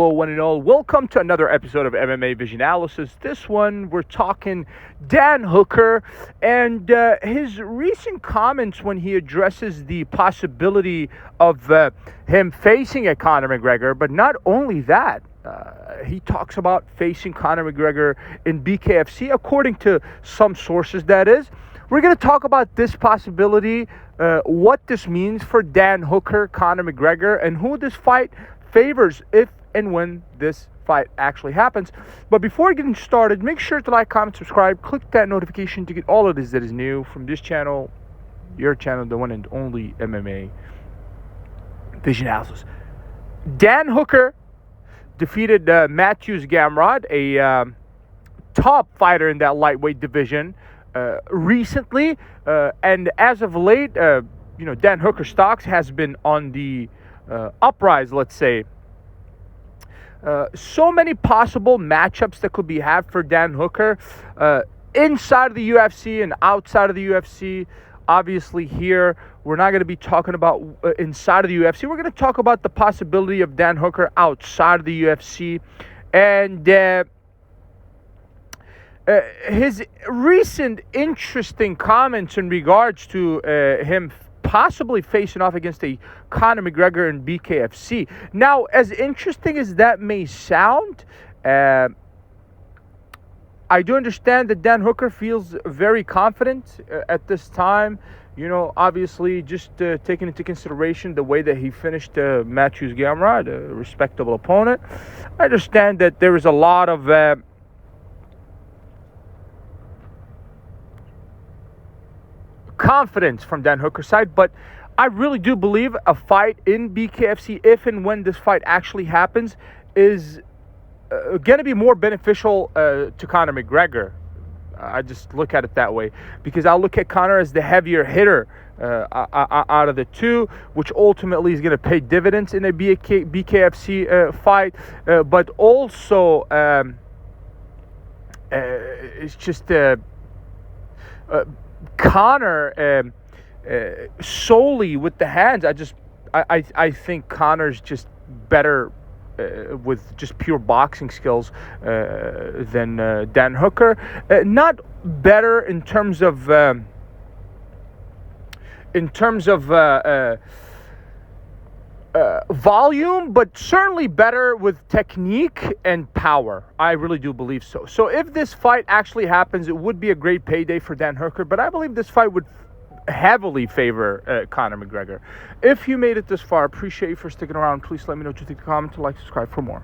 Hello, one and all. Welcome to another episode of MMA Vision Analysis. This one, we're talking Dan Hooker and his recent comments when he addresses the possibility of him facing a Conor McGregor. But not only that, he talks about facing Conor McGregor in BKFC, according to some sources, that is. We're going to talk about this possibility, what this means for Dan Hooker, Conor McGregor, and who this fight favors if and when this fight actually happens. But before getting started, make sure to like, comment, subscribe, click that notification to get all of this that is new from this channel, your channel, the one and only MMA Vision Analysis. Dan Hooker defeated Matthews Gamrot, a top fighter in that lightweight division, recently, and as of late, Dan Hooker stocks has been on the uprise, let's say. So many possible matchups that could be had for Dan Hooker inside of the UFC and outside of the UFC. Obviously, here we're not going to be talking about inside of the UFC. We're going to talk about the possibility of Dan Hooker outside of the UFC and his recent interesting comments in regards to him possibly facing off against a Conor McGregor in BKFC. Now, as interesting as that may sound, I do understand that Dan Hooker feels very confident at this time. Obviously, just taking into consideration the way that he finished Matthews Gamrot, a respectable opponent. I understand that there is a lot of confidence from Dan Hooker's side, but I really do believe a fight in BKFC, if and when this fight actually happens, is going to be more beneficial to Conor McGregor. I just look at it that way, because I look at Conor as the heavier hitter out of the two, which ultimately is going to pay dividends in a BKFC fight, but also it's just Conor solely with the hands. I think Conor's just better with just pure boxing skills than Dan Hooker. Not better in terms of volume, but certainly better with technique and power. I really do believe so. So if this fight actually happens, it would be a great payday for Dan Hooker, but I believe this fight would heavily favor Conor McGregor. If you made it this far, appreciate you for sticking around. Please let me know what you think in the comments, like, subscribe for more.